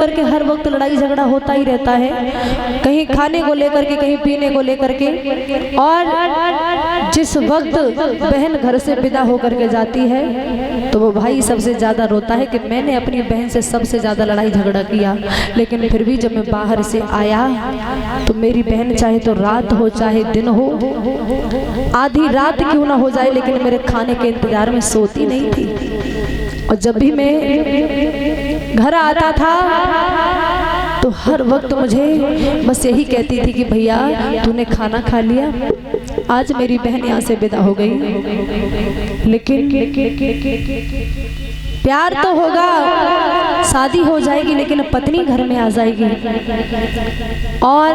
करके हर वक्त लड़ाई झगड़ा होता ही रहता है, कहीं खाने को लेकर के, कहीं पीने को लेकर के। और जिस वक्त बहन घर से विदा होकर के जाती है तो वो भाई सबसे ज़्यादा रोता है कि मैंने अपनी बहन से सबसे ज़्यादा लड़ाई झगड़ा किया, लेकिन फिर भी जब मैं बाहर से आया तो मेरी बहन चाहे तो रात हो चाहे दिन हो, आधी रात क्यों ना हो जाए, लेकिन मेरे खाने के इंतजार में सोती नहीं थी। और जब भी मैं घर आता था तो हर वक्त मुझे बस यही कहती थी कि भैया तूने खाना खा लिया। आज मेरी बहन यहाँ से विदा हो गई, लेकिन प्यार तो होगा, शादी हो जाएगी, लेकिन पत्नी घर में आ जाएगी और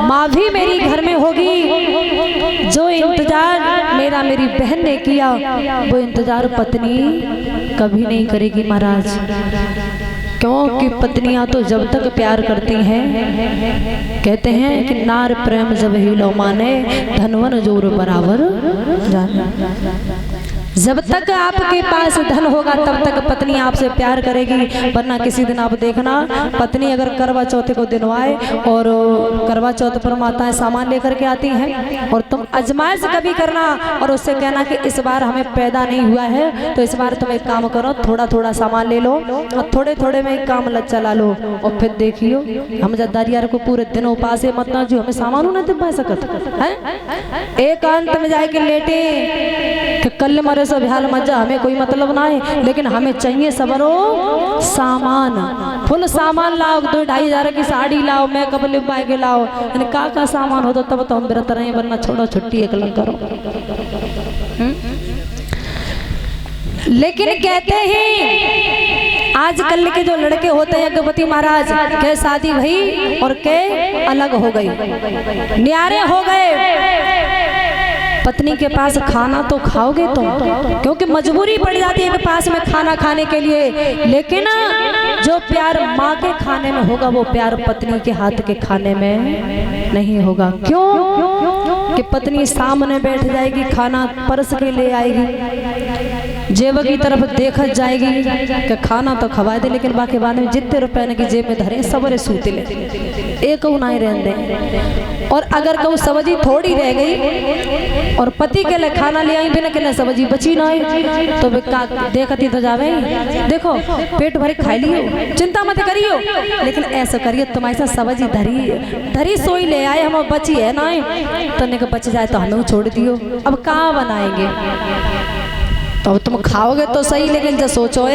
माँ भी मेरी घर में होगी। जो इंतजार मेरी बहन ने किया वो इंतजार पत्नी कभी नहीं करेगी महाराज, क्योंकि पत्नियां तो जब तक प्यार करती हैं, कहते हैं कि नार प्रेम जब ही लो माने धनवन जोर बराबर जाने। जब तक आपके पास धन होगा तब तक पत्नी आपसे प्यार करेगी, वरना किसी दिन आप देखना पत्नी अगर करवा चौथ को दिन आए और करवा चौथ पर माताएं सामान लेकर के आती हैं और तुम अजमाइश कभी करना और उससे कहना कि इस बार हमें पैदा नहीं हुआ है तो इस बार तुम एक काम करो, थोड़ा थोड़ा सामान ले लो और थोड़े थोड़े में एक काम चला लो। और फिर देखियो हम जद्दारियार को पूरे दिन उपास मत ना जो हमें सामान ना दे सकत है, एकांत में जाके लेटे कि कल मरे सब हाल मजा, हमें कोई मतलब ना है, लेकिन हमें चाहिए सबरो सामान, फुल सामान लाओ, 2-2.5 हज़ार की साड़ी लाओ, मेकअप लिपा के लाओ, का सामान हो तो तब तो हम व्रत रहे, वरना छोड़ो छुट्टी एक लग करो। लेकिन कहते हैं आजकल के जो लड़के होते हैं गणपति महाराज के शादी भई और के अलग हो गई, न्यारे हो गए। पत्नी के पास खाना तो खाओगे तुम, क्योंकि मजबूरी पड़ जाती है कि पास में खाना खाने के लिए, लेकिन जो प्यार माँ के खाने में होगा वो प्यार पत्नी के हाथ के खाने में नहीं होगा। क्यों? कि पत्नी सामने बैठ जाएगी, खाना परस के ले आएगी, जेब की तरफ देखा जाएगी कि खाना तो खवा दे, लेकिन बाकी बाद में जितने रुपए की जेब में धरे सबरे सूते ले, एक उनाई रहने दे। और अगर कहूँ सब्जी थोड़ी रह गई और पति के लिए खाना ले आई बिना के सब्जी बची ना है तो देखती तो जावे, देखो पेट भरे खा लियो, चिंता मत करियो, लेकिन ऐसा करिए तुम्हारे साथ सब्जी धरी सोई ले आए, हम बची है ना तो बच जाए तो हमें छोड़ दियो, अब कहाँ बनाएंगे। तो तुम खाओगे तो सही, लेकिन जो सोचो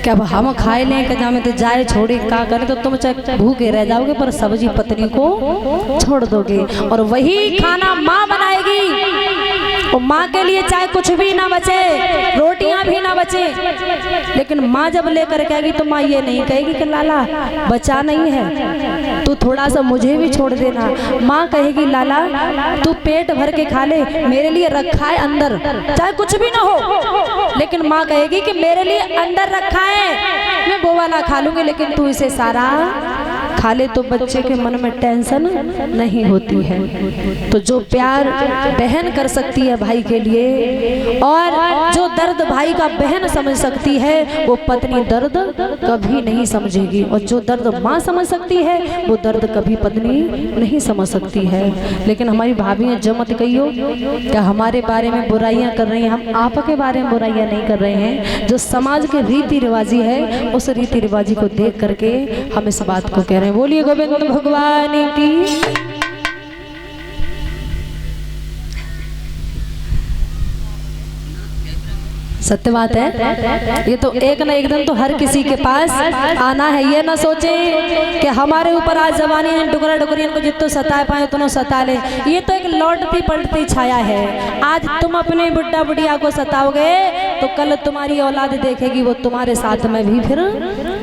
कि अब हम खाए लें कि जामे तो जाए छोड़ी का करे, तो तुम चाहे भूखे रह जाओगे पर सब्जी पत्नी को छोड़ दोगे। और वही खाना माँ बनाएगी और माँ के लिए चाहे कुछ भी ना बचे, रोटियां भी ना बचे, लेकिन माँ जब लेकर के आएगी तो माँ ये नहीं कहेगी कि लाला बचा नहीं है तू थोड़ा सा मुझे भी छोड़ देना। माँ कहेगी लाला तू पेट भर के खा ले, मेरे लिए रखा है अंदर, चाहे कुछ भी ना हो, लेकिन माँ कहेगी कि मेरे लिए अंदर रखा है, मैं वो वाला खा लूंगी, लेकिन तू इसे सारा खा ले, तो बच्चे के मन में टेंशन नहीं होती है। तो जो प्यार बहन कर सकती है भाई के लिए और जो दर्द भाई का बहन समझ सकती है वो पत्नी दर्द कभी नहीं समझेगी, और जो दर्द माँ समझ सकती है वो दर्द कभी पत्नी नहीं समझ सकती है। लेकिन हमारी भाभियाँ जो मत कहियो क्या हमारे बारे में बुराइयाँ कर रही हैं, हम आपके बारे में बुराइयाँ नहीं कर रहे हैं, जो समाज के रीति रिवाजी है उस रीति रिवाजी को देख करके हम इस बात को कह रहे हैं। बोलिए गोविंद भगवान की। सत्य बात है, ये तो एक न एक दिन तो हर किसी के पास आना है। ये ना सोचे कि हमारे ऊपर आज जवानी है डुकरा डुकरियन को जितना सता पाए उतना सता ले, ये तो एक लौटती पलटती छाया है। आज तुम अपने बुढ़ा बुढ़िया को सताओगे तो कल तुम्हारी औलाद देखेगी वो तुम्हारे साथ में भी फिर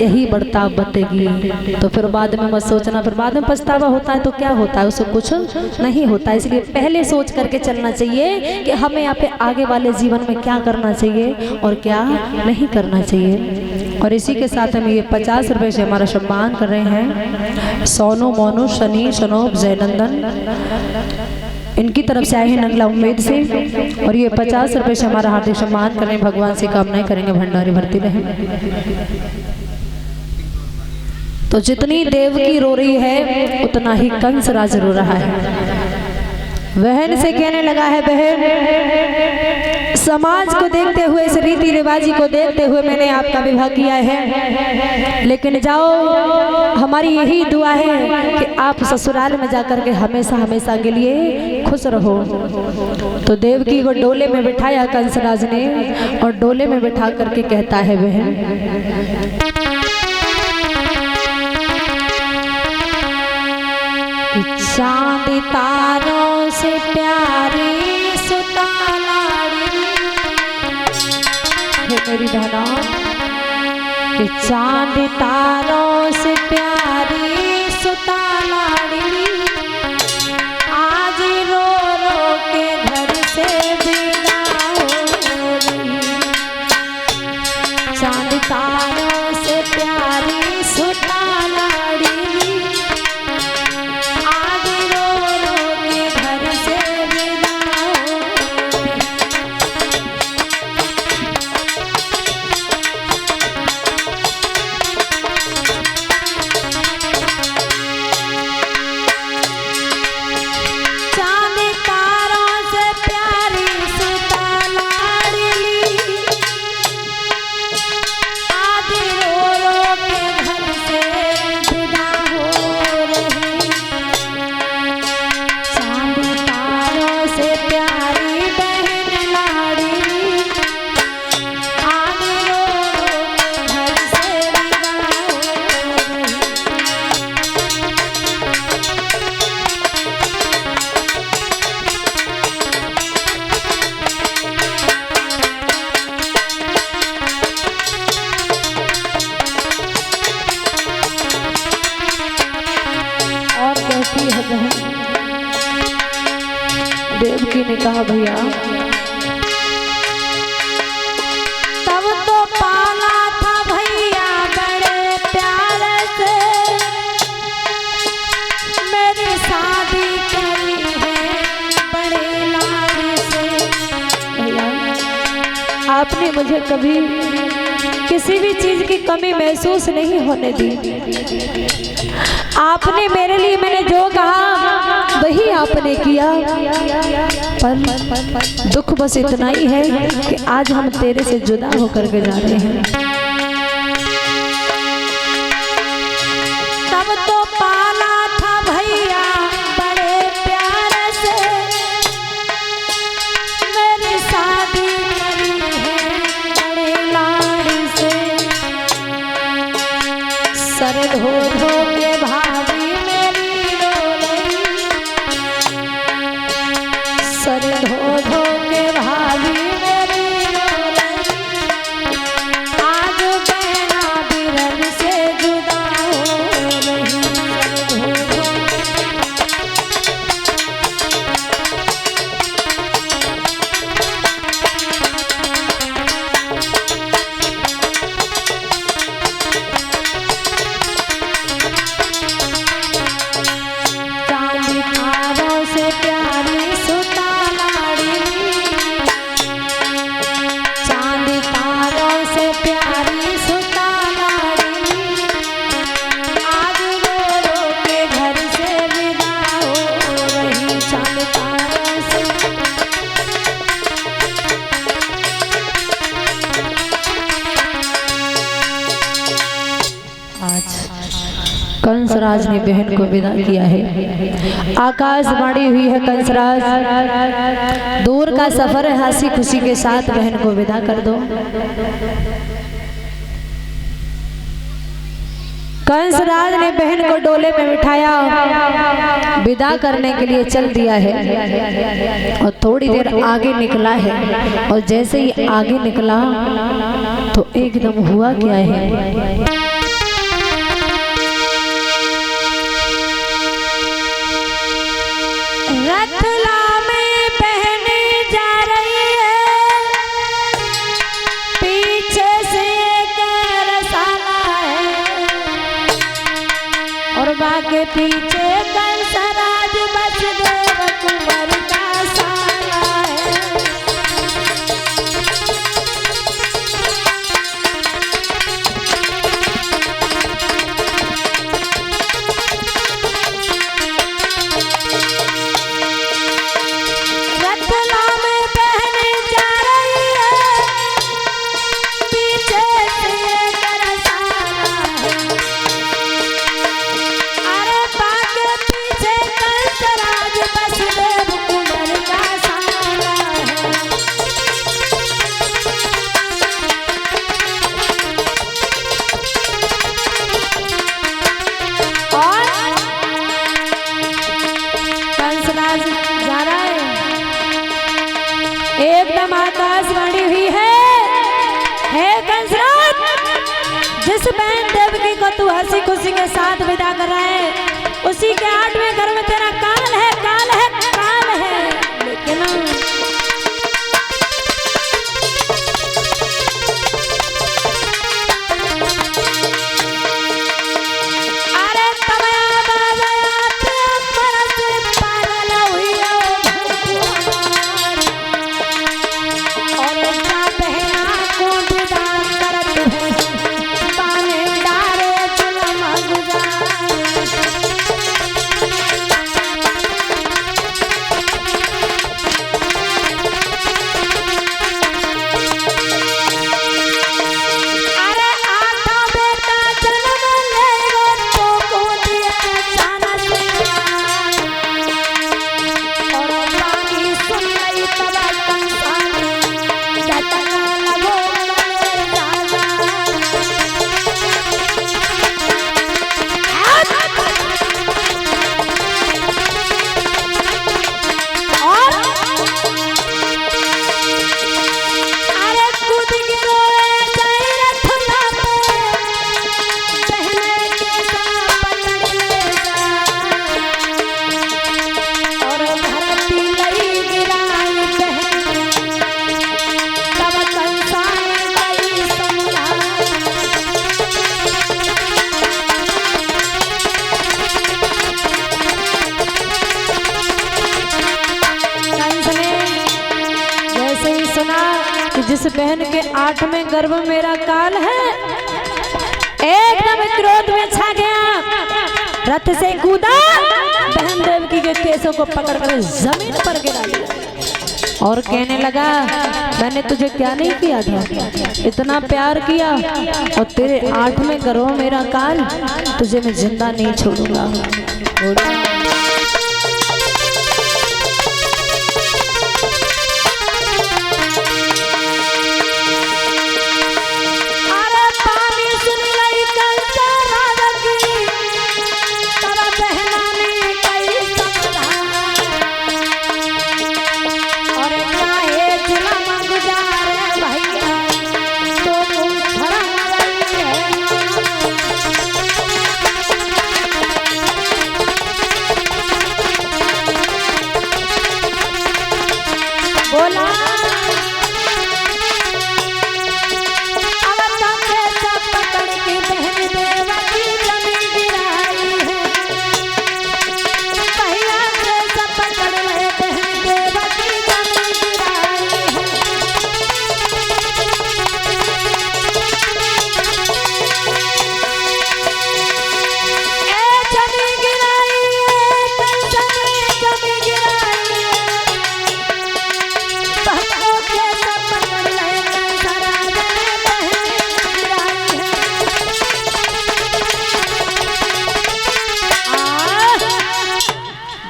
यही बर्ताव बतेगी। तो फिर बाद में मत सोचना, फिर बाद में पछतावा होता है तो क्या होता है, उससे कुछ नहीं होता। इसलिए पहले सोच करके चलना चाहिए कि हमें यहाँ पे आगे वाले जीवन में क्या करना चाहिए और क्या नहीं करना चाहिए। और इसी के साथ हम ये 50 रुपए से हमारा सम्मान कर रहे हैं सोनू मोनू शनि शनोब जयनंदन, इनकी तरफ से आए हैं नंगला उम्मीद से, और ये 50 रुपए से हमारा हार्दिक सम्मान कर रहे हैं। भगवान से कामनाएं करेंगे भंडारी भरती रहे। तो जितनी देवकी रो रही है उतना ही कंस राज रो रहा है। बहन से कहने लगा है, बहन समाज को देखते हुए, इस रीति रिवाजी को देखते हुए मैंने आपका विवाह किया है, लेकिन जाओ, हमारी यही दुआ है कि आप ससुराल में जाकर के हमेशा हमेशा के लिए खुश रहो। तो देवकी को डोले में बिठाया कंसराज ने और डोले में बिठा करके कहता है, बहन चांद तारों से प्यारी सुता लाड़ी, मेरी बहना, कि चांद तारों से प्यारी सुता लाड़ी, आज रो रो के घर से बिना हो रही। चांद तारों से प्यारी सुता लाड़ी, देवकी ने कहा, भैया तब तो पाला था भैया बड़े प्यार से, मेरी शादी करी है बड़े लाड से। भैया आपने मुझे कभी किसी भी चीज की कमी महसूस नहीं होने दी। आपने मेरे लिए, मैंने जो कहा वही आपने किया, पर दुख बस इतना ही है कि आज हम तेरे से जुदा होकर के जा रहे हैं। तब तो पाला था भैया बड़े प्यार से, मेरी शादी करी है बड़े लाड से। सर धो धो के भाभी मेरी रो रही, सर धो धो के भाभी मेरी रो रही, आज बहना बिरन से जुदा हो रही। कंसराज ने बहन को विदा किया है। आकाशवाणी हुई है, कंसराज दूर का सफर है, हंसी खुशी के साथ बहन को विदा कर दो। कंसराज ने बहन को डोले में बिठाया, विदा करने के लिए चल दिया है और थोड़ी देर आगे निकला है। और जैसे ही आगे निकला तो एकदम हुआ क्या है, रतला में बहन जा रही है, पीछे से एक रसाला है और बाके पीछे कंसराज वसुदेव कुंवर का साला है। हंसी खुशी के साथ विदा कर रहा है। उसी के 8वें घर में तेरा काल है, काल है, काल है। लेकिन अरे जिस बहन के 8वें गर्भ मेरा काल है, एकदम क्रोध में छा गया, रथ से कूदा, बहन देवकी के केसों को पकड़कर जमीन पर गिरा दिया और कहने लगा, मैंने तुझे क्या नहीं किया था, इतना प्यार किया और तेरे 8वें गर्भ मेरा काल, तुझे मैं जिंदा नहीं छोड़ूंगा।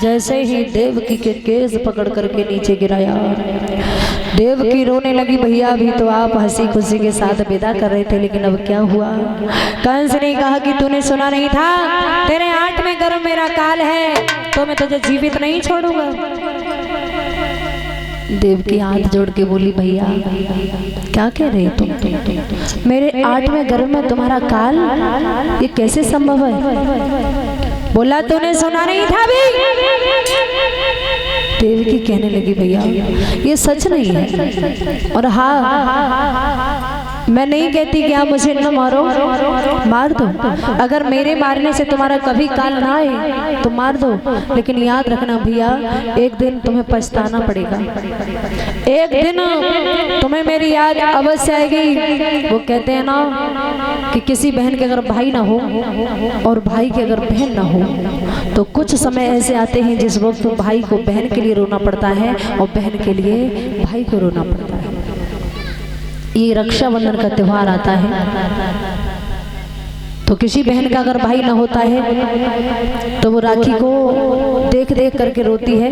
जैसे ही देवकी के केस पकड़ करके नीचे गिराया, देवकी रोने लगी। भैया अभी तो आप हंसी खुशी के साथ विदा कर रहे थे, लेकिन अब क्या हुआ? कंस ने कहा कि तूने सुना नहीं था, तेरे 8वें गर्भ मेरा काल है, तो मैं तुझे जीवित नहीं छोड़ूंगा। देवकी हाथ जोड़ के बोली, भैया क्या कह रहे तुम? मेरे 8वें गर्भ में तुम्हारा काल, ये कैसे संभव है? बोला तूने सुना नहीं था भी? देवकी कहने लगी, भैया ये सच नहीं है, और हाँ मैं नहीं कहती कि आप मुझे न मारो, मार दो, अगर मेरे मारने से तुम्हारा कभी काल ना आए तो मार दो, लेकिन याद रखना भैया, एक दिन तुम्हें पछताना पड़ेगा, एक दिन तुम्हें मेरी याद अवश्य आएगी। वो कहते हैं ना कि किसी बहन के अगर भाई ना हो और भाई की अगर बहन ना हो, तो कुछ समय ऐसे आते हैं जिस वक्त भाई को बहन के लिए रोना पड़ता है और बहन के लिए भाई को रोना पड़ता है। ये रक्षाबंधन का त्योहार आता है, तो किसी बहन का अगर भाई ना होता है तो वो राखी को देख देख करके रोती है,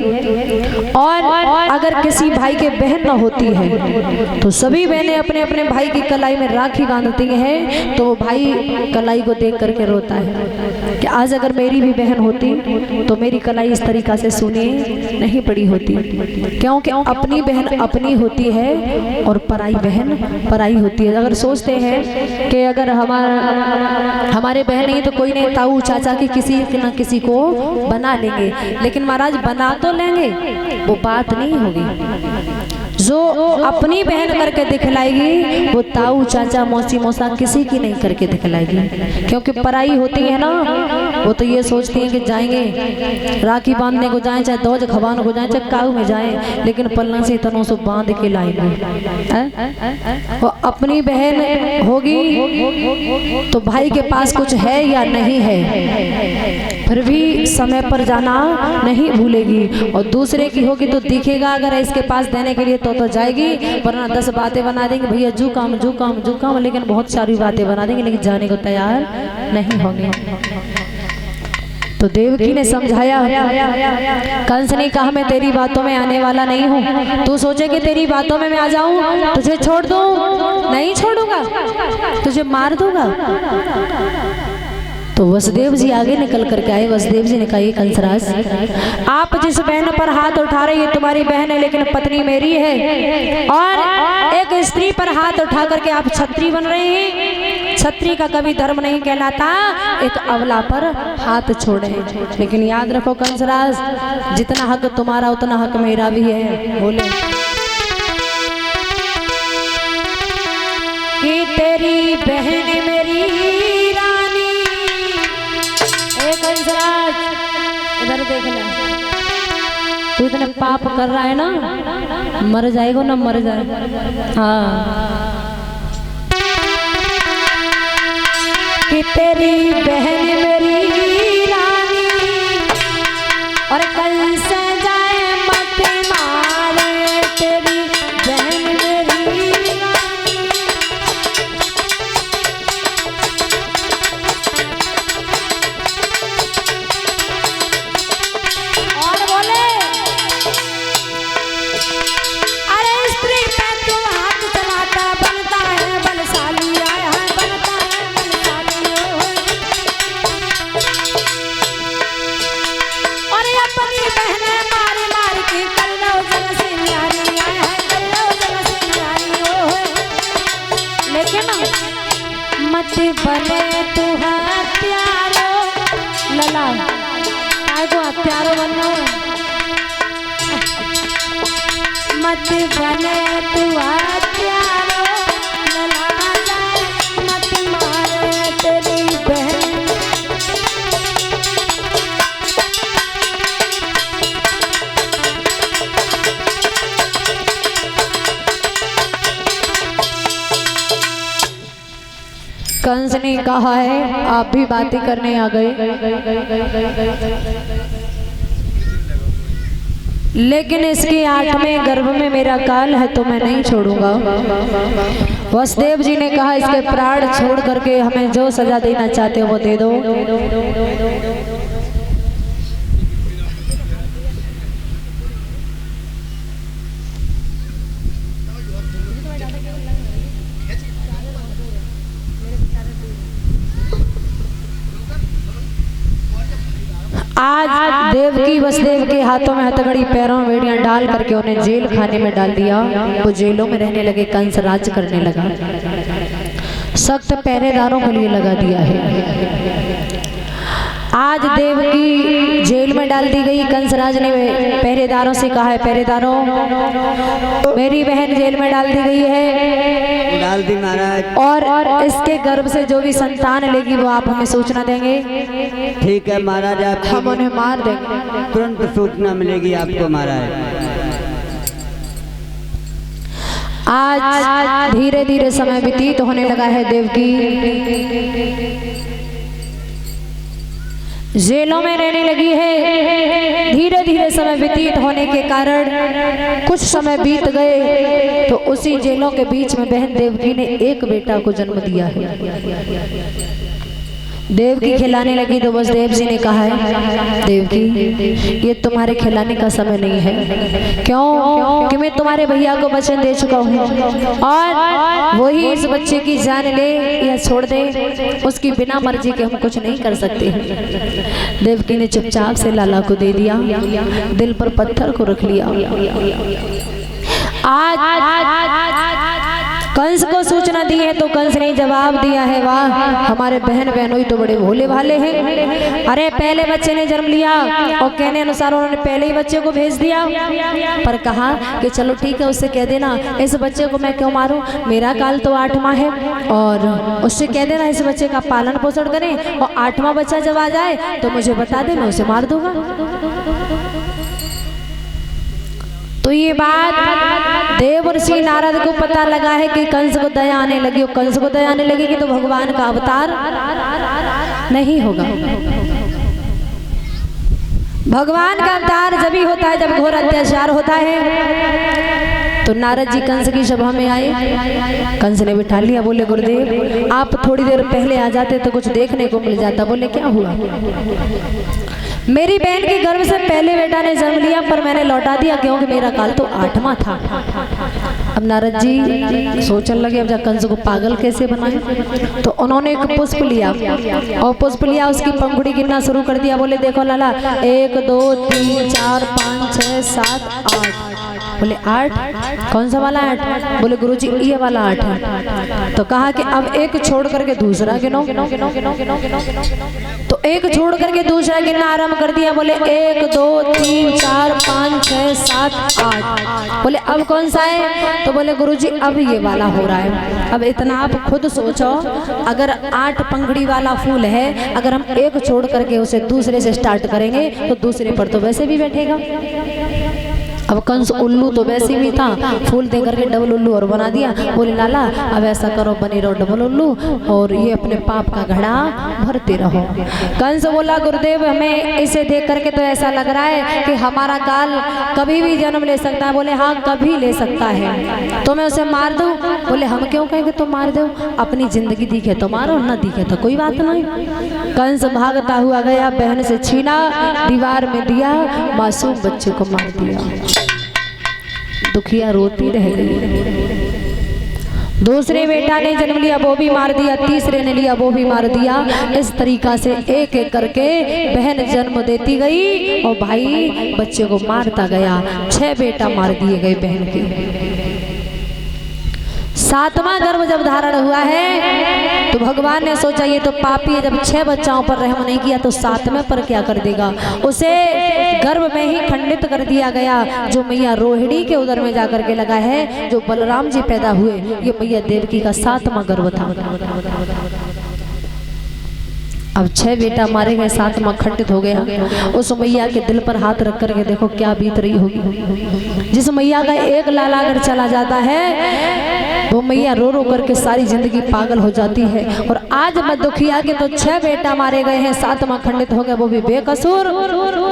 और अगर किसी भाई के बहन ना होती है तो सभी बहनें अपने अपने भाई की कलाई में राखी बांधती हैं, तो वो भाई कलाई को देख करके रोता है कि आज अगर मेरी भी बहन होती तो मेरी कलाई इस तरीका से सूनी नहीं पड़ी होती, क्योंकि अपनी बहन अपनी होती है और पराई बहन पराई होती है। अगर सोचते हैं कि अगर हमारा हमारे बहन नहीं तो कोई नहीं, ताऊ चाचा की किसी न किसी को बना लेंगे, लेकिन महाराज बना तो लेंगे, वो बात नहीं होगी। जो अपनी बहन करके दिखलाएगी वो ताऊ चाचा मौसी मौसा किसी की नहीं करके दिखलाएगी, क्योंकि पराई होती है ना, वो तो ये सोचती है कि जाएंगे राखी बांधने को जाएं, चाहे दौज खवान को जाएं, चाहे काऊ में जाएं, लेकिन पलना से तनों से बांध के लाएंगे। वो अपनी बहन होगी तो भाई के पास कुछ है या नहीं है, फिर भी समय पर जाना नहीं भूलेगी। और दूसरे की होगी तो दिखेगा अगर इसके पास देने के लिए तो जाएगी, वरना 10 बातें बना देंगे, भैया जू काम, लेकिन बहुत सारी बातें बना देंगे, लेकिन जाने को तैयार नहीं होंगे। तो देवकी ने समझाया, कंस ने कहा मैं तेरी बातों में आने वाला नहीं हूँ, तू सोचे कि तेरी बातों में मैं आ जाऊं तुझे छोड़ दूं, नहीं छोड़ूंगा, तुझे मार दूंगा। तो वसुदेव जी आगे निकल करके आए। वसुदेव जी ने कहा ये कंसराज, आप जिस बहन पर हाथ उठा रहे हैं तुम्हारी बहन है, लेकिन पत्नी मेरी है, और एक स्त्री पर हाथ उठा करके आप छत्री बन रहे हैं। छत्री का कभी धर्म नहीं कहलाता एक अबला पर हाथ छोड़े। लेकिन याद रखो कंसराज, जितना हक तुम्हारा उतना हक मेरा भी है। बोले कि तेरी बहन मेरी रानी, कंसराज इधर देख ले, तू इतने पाप कर रहा है ना, मर जाएगा ना मर जाए। हाँ कि तेरी बहन मेरी रानी और कल से जाए मत मारे, तेरी बहन मेरी रानी। और बोले अरे स्त्री पे तू हाथ चलाता बनता है बलशाली, आया है बनता है बलशाली। और अपनी बहने मार मार के कर लो जग से न्यारी, आया है कर लो जग से न्यारी। लेकिन मत बने तू हत्यारो, लला आए को हत्यारो बनना, मत बने तू हत्यारो, लला जाए मत मारे तेरी बहन। कंस ने कहा है आप भी बातें करने आ गए, लेकिन इसके 8वें गर्भ में मेरा काल है तो मैं नहीं छोड़ूंगा। वसुदेव जी ने कहा इसके प्राण छोड़ करके हमें जो सजा देना चाहते हो वो दे दो। आज देवकी वसुदेव के हाथों में हथकड़ी पैरों में बेड़ियां डाल करके उन्हें जेल खाने में डाल दिया। वो जेलों में रहने लगे, कंस राज करने लगा, सख्त पहरेदारों के लिए लगा दिया है। आज देवकी जेल में डाल दी गई। कंसराज ने पहरेदारों से कहा है पहरेदारों मेरी बहन जेल में डाल दी गई है, डाल दी महाराज, और इसके गर्भ से जो भी संतान लेगी वो आप हमें सूचना देंगे। ठीक है महाराज, आप हम उन्हें मार देंगे, तुरंत सूचना मिलेगी आपको महाराज। आज धीरे धीरे समय व्यतीत होने लगा है। देवकी जेलों में रहने लगी है। धीरे धीरे समय व्यतीत होने के कारण कुछ समय बीत गए तो उसी जेलों के बीच में बहन देवकी ने एक बेटा को जन्म दिया है। देवकी खिलाने लगी तो वसुदेव जी ने कहा है देवकी ये तुम्हारे खिलाने का समय नहीं है। क्यों? कि मैं तुम्हारे भैया को वचन दे चुका हूँ और वही इस बच्चे की जान ले या छोड़ दे, उसकी बिना मर्जी के हम कुछ नहीं कर सकते। देवकी ने चुपचाप से लाला को दे दिया, दिल पर पत्थर को रख लिया। आज कंस को सूचना दी है तो कंस ने जवाब दिया है, वाह हमारे बहन बहनोई तो बड़े भोले भाले हैं। अरे पहले बच्चे ने जन्म लिया और कहने अनुसार उन्होंने पहले ही बच्चे को भेज दिया, पर कहा कि चलो ठीक है उससे कह देना इस बच्चे को मैं क्यों मारूं, मेरा काल तो 8वां है, और उससे कह देना इस बच्चे का पालन पोषण करें और 8वां बच्चा जब आ जाए तो मुझे बता देना, उसे मार दूंगा। तो ये बात देवर्षि नारद को पता लगा है कि कंस को दया आने लगी, और कंस को दया आने लगेगी तो भगवान का अवतार नहीं होगा। भगवान का अवतार जब ही होता है जब घोर अत्याचार होता है। तो नारद जी कंस की सभा में आए, कंस ने बिठा लिया, बोले गुरुदेव आप थोड़ी देर पहले आ जाते तो कुछ देखने को मिल जाता। बोले क्या हुआ? मेरी बहन के गर्भ से पहले बेटा ने जन्म लिया पर मैंने लौटा दिया क्योंकि मेरा काल तो 8वां था। अब नारद जी सोचने लगे अब जा कंस को पागल कैसे बनाए। तो उन्होंने एक पुष्प लिया और पुष्प लिया उसकी पंखुड़ी गिनना शुरू कर दिया। बोले देखो लाला 1 2 3 4 5 6 7 8। बोले 8 कौन सा वाला 8? बोले गुरुजी ये वाला 8 है। तो कहा कि अब एक छोड़ करके दूसरा गिनो। तो एक छोड़ करके दूसरा गिनना आरंभ कर दिया। बोले 1 2 3 4 5 6 7 8। बोले अब कौन सा है? तो बोले गुरुजी अब ये वाला हो रहा है। अब इतना आप खुद सोचो, अगर 8 पंखुड़ी वाला फूल है, अगर हम एक छोड़ करके उसे दूसरे से स्टार्ट करेंगे तो दूसरे पर तो वैसे भी बैठेगा। अब कंस उल्लू तो वैसे भी था, फूल दे करके डबल उल्लू और बना दिया। बोले लाला अब ऐसा करो बनी रहो डबल उल्लू और ये अपने पाप का घड़ा भरते रहो। कंस बोला गुरुदेव हमें इसे देख करके तो ऐसा लग रहा है कि हमारा काल कभी भी जन्म ले सकता है। बोले हाँ कभी ले सकता है, तो मैं उसे मार दूं? बोले हम क्यों कहेंगे तो मार दो, अपनी जिंदगी दिखे तो मारो, न दिखे तो कोई बात नहीं। कंस भागता हुआ गया, बहन से छीना, दीवार में दिया, मासूम बच्चे को मार दिया। दुखिया रोती रह गई। दूसरे बेटा ने जन्म लिया वो भी मार दिया, तीसरे ने लिया वो भी मार दिया। इस तरीका से एक एक करके बहन जन्म देती गई और भाई बच्चे को मारता गया। 6 बेटा मार दिए गए बहन के। 7वां गर्भ जब धारण हुआ है तो भगवान ने सोचा ये तो पापी है, जब 6 बच्चाओं पर रहम नहीं किया तो 7वें पर क्या कर देगा। उसे गर्भ में ही खंडित कर दिया गया। जो मैया रोहिणी के उदर में जाकर के लगा है, जो बलराम जी पैदा हुए, ये मैया देवकी का 7वां गर्भ था। अब 6 बेटा मारे गए, 7वां खंडित हो गया। उस मैया के दिल पर हाथ रख करके देखो क्या बीत रही होगी। जिस मैया का एक लाला अगर चला जाता है वो मैया रो रो करके सारी जिंदगी पागल हो जाती है। और आज मैं दुखिया के तो 6 बेटा मारे गए हैं, 7वां खंडित हो गया, वो भी बेकसूर।